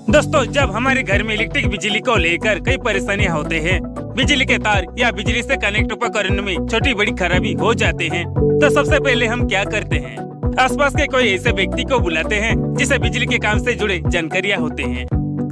दोस्तों, जब हमारे घर में इलेक्ट्रिक बिजली को लेकर कई परेशानियां होते हैं, बिजली के तार या बिजली से कनेक्ट उपकरण में छोटी बड़ी खराबी हो जाते हैं, तो सबसे पहले हम क्या करते हैं? आसपास के कोई ऐसे व्यक्ति को बुलाते हैं जिसे बिजली के काम से जुड़े जानकारियां होते हैं।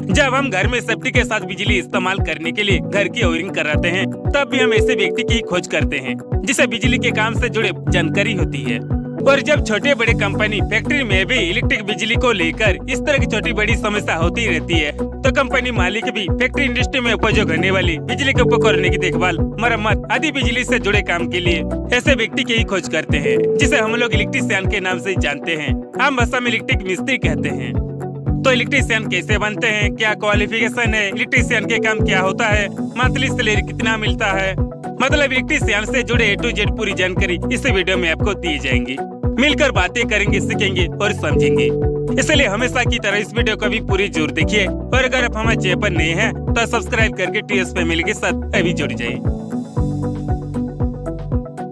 जब हम घर में सेफ्टी के साथ बिजली इस्तेमाल करने के लिए घर की वायरिंग कराते हैं, तब भी हम ऐसे व्यक्ति की खोज करते हैं जिसे बिजली के काम से जुड़े जानकारी होती है। और जब छोटे बड़े कंपनी फैक्ट्री में भी इलेक्ट्रिक बिजली को लेकर इस तरह की छोटी बड़ी समस्या होती रहती है, तो कंपनी मालिक भी फैक्ट्री इंडस्ट्री में उपयोग होने वाली बिजली के उपकरणों की देखभाल, मरम्मत आदि बिजली से जुड़े काम के लिए ऐसे व्यक्ति की ही खोज करते हैं, जिसे हम लोग इलेक्ट्रीशियन के नाम से जानते हैं। आम भाषा में इलेक्ट्रिक मिस्त्री कहते हैं। तो इलेक्ट्रीशियन कैसे बनते हैं, क्या क्वालिफिकेशन है, इलेक्ट्रीशियन के काम क्या होता है, मंथली सैलरी कितना मिलता है, मतलब इलेक्ट्रीशियन से जुड़े A to Z पूरी जानकारी इस वीडियो में आपको दी जाएंगी। मिलकर बातें करेंगे, सीखेंगे और समझेंगे। इसलिए हमेशा की तरह इस वीडियो को भी पूरी जरूर देखिए, और अगर आप हमारे चैनल पर नए हैं तो सब्सक्राइब करके TS फैमिली के साथ अभी जुड़ जाइए।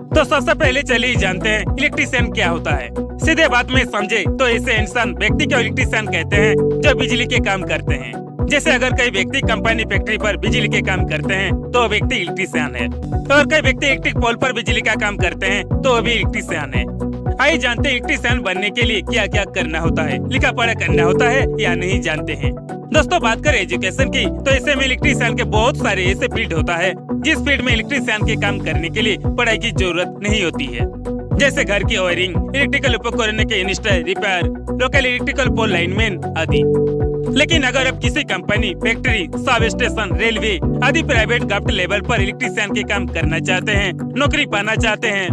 तो सबसे पहले चलिए जानते हैं इलेक्ट्रीशियन क्या होता है। सीधे बात में समझे तो ऐसे इंसान व्यक्ति को इलेक्ट्रीशियन कहते हैं जो बिजली के काम करते हैं। जैसे अगर कई व्यक्ति कंपनी फैक्ट्री पर बिजली के काम करते हैं तो वो व्यक्ति इलेक्ट्रीशियन है, और कई व्यक्ति इलेक्ट्रिक पोल पर बिजली का काम करते हैं तो वो भी इलेक्ट्रीशियन है। आइए जानते हैं इलेक्ट्रीशियन बनने के लिए क्या क्या करना होता है, लिखा पढ़ा करना होता है या नहीं जानते हैं। दोस्तों, बात करें एजुकेशन की, तो ऐसे में इलेक्ट्रीशियन के बहुत सारे ऐसे फील्ड होता है जिस फील्ड में इलेक्ट्रीशियन के काम करने के लिए पढ़ाई की जरूरत नहीं होती है। जैसे घर की वायरिंग, इलेक्ट्रिकल उपकरण के install, repair, local electrical pole lineman आदि। लेकिन अगर आप किसी company, factory, sub station, railway आदि प्राइवेट गवर्नमेंट लेवल पर इलेक्ट्रीशियन के काम करना चाहते हैं, नौकरी पाना चाहते हैं,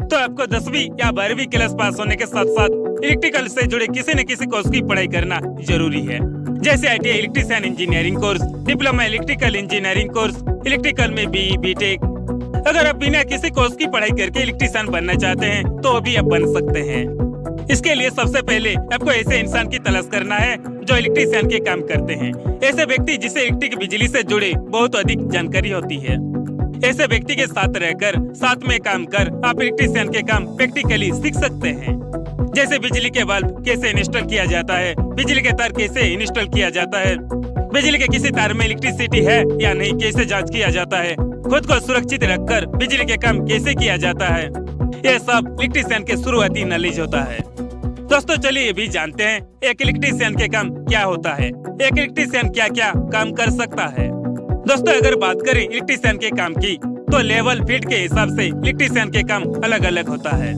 तो आपको 10वीं या 12वीं क्लास पास होने के साथ साथ इलेक्ट्रिकल से जुड़े किसी न किसी कोर्स की पढ़ाई करना जरूरी है। जैसे ITI electrician engineering course, diploma electrical engineering course, electrical में BE, BTech। अगर आप बिना किसी कोर्स की पढ़ाई करके इलेक्ट्रीशियन बनना चाहते हैं तो भी आप बन सकते हैं। इसके लिए सबसे पहले आपको ऐसे इंसान की तलाश करना है जो इलेक्ट्रीशियन के काम करते हैं। ऐसे व्यक्ति जिसे इलेक्ट्रिक बिजली से जुड़े बहुत अधिक जानकारी होती है। ऐसे व्यक्ति के साथ रहकर, साथ में काम कर आप इलेक्ट्रीशियन के काम प्रैक्टिकली सीख सकते हैं। जैसे बिजली के बल्ब कैसे इंस्टॉल किया जाता है, बिजली के तार कैसे इंस्टॉल किया जाता है, बिजली के किसी तार में इलेक्ट्रिसिटी है या नहीं कैसे जांच किया जाता है, खुद को सुरक्षित रखकर बिजली के काम कैसे किया जाता है, ये सब इलेक्ट्रीशियन के शुरुआती नॉलेज होता है। दोस्तों, चलिए भी जानते हैं एक इलेक्ट्रीशियन के काम क्या होता है, एक इलेक्ट्रीशियन क्या क्या काम कर सकता है। दोस्तों, अगर बात करें इलेक्ट्रीशियन के काम की, तो लेवल फीट के हिसाब से इलेक्ट्रीशियन के काम अलग अलग होता है।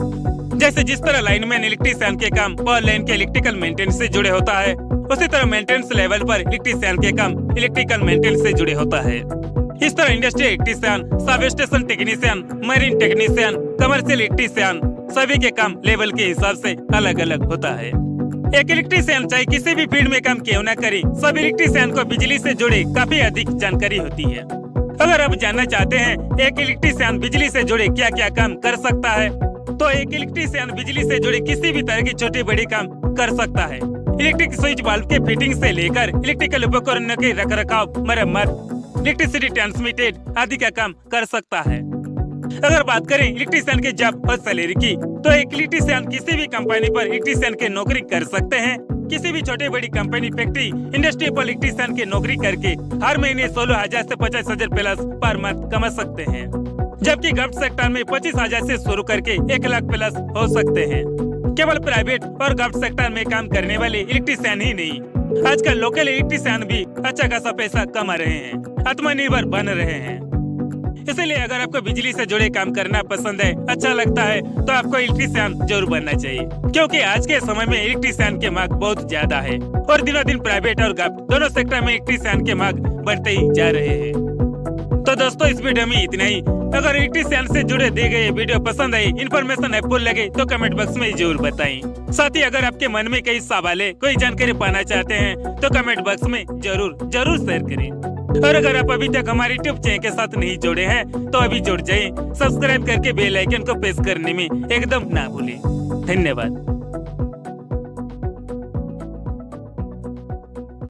जैसे जिस तरह लाइनमैन इलेक्ट्रीशियन के काम पावर लाइन के इलेक्ट्रिकल मेंटेनेंस से जुड़े होता है, उसी तरह मेंटेनेंस लेवल पर इलेक्ट्रीशियन के काम इलेक्ट्रिकल मेंटेनेंस से जुड़े होता है। इस तरह industrial electrician, sub station technician, marine technician, commercial electrician, सभी के काम लेवल के हिसाब से अलग अलग होता है। एक इलेक्ट्रीशियन चाहे किसी भी फील्ड में काम क्यों न करे, सब इलेक्ट्रीशियन को बिजली से जुड़े काफी अधिक जानकारी होती है। अगर आप जानना चाहते हैं एक इलेक्ट्रीशियन बिजली से जुड़े क्या क्या काम कर सकता है, तो एक इलेक्ट्रीशियन बिजली से जुड़े किसी भी तरह की छोटी बड़ी काम कर सकता है। इलेक्ट्रिक स्विच वाल्व के फिटिंग से लेकर इलेक्ट्रिकल उपकरणों के रखरखाव, मरम्मत, इलेक्ट्रिसिटी ट्रांसमिटेड आदि का काम कर सकता है। अगर बात करें इलेक्ट्रीशियन के जॉब और सैलरी की, तो एक इलेक्ट्रीशियन किसी भी कंपनी पर इलेक्ट्रीशियन के नौकरी कर सकते हैं। किसी भी छोटी बड़ी कंपनी, फैक्ट्री, इंडस्ट्री पर इलेक्ट्रीशियन की नौकरी करके हर महीने 16,000 से 50,000 प्लस पर मंथ कमा सकते हैं। जबकि गवर्नमेंट सेक्टर में 25,000 से शुरू करके 1 लाख प्लस हो सकते हैं। केवल प्राइवेट और गवर्नमेंट सेक्टर में काम करने वाले इलेक्ट्रीशियन ही नहीं, आजकल लोकल इलेक्ट्रीशियन भी अच्छा खासा पैसा कमा रहे हैं, आत्मनिर्भर बन रहे हैं। इसलिए अगर आपको बिजली से जुड़े काम करना पसंद है, अच्छा लगता है, तो आपको इलेक्ट्रीशियन जरूर बनना चाहिए, क्योंकि आज के समय में इलेक्ट्रीशियन के मांग बहुत ज्यादा है, और दिनों दिन प्राइवेट और गवर्नमेंट दोनों सेक्टर में इलेक्ट्रीशियन के मांग बढ़ते ही जा रहे हैं। तो दोस्तों, इस वीडियो में इतना ही। अगर इलेक्ट्रीशियन से जुड़े दिए गए वीडियो पसंद आई, इन्फॉर्मेशन हेल्पफुल लगे तो कमेंट बॉक्स में जरूर बताएं। साथ ही अगर आपके मन में कई सवाल है, कोई जानकारी पाना चाहते हैं, तो कमेंट बॉक्स में जरूर शेयर करें। और अगर आप अभी तक हमारे यूट्यूब चैनल के साथ नहीं जुड़े हैं, तो अभी जुड़ जाएं। सब्सक्राइब करके बेल आइकन को प्रेस करने में एकदम ना भूलें। धन्यवाद।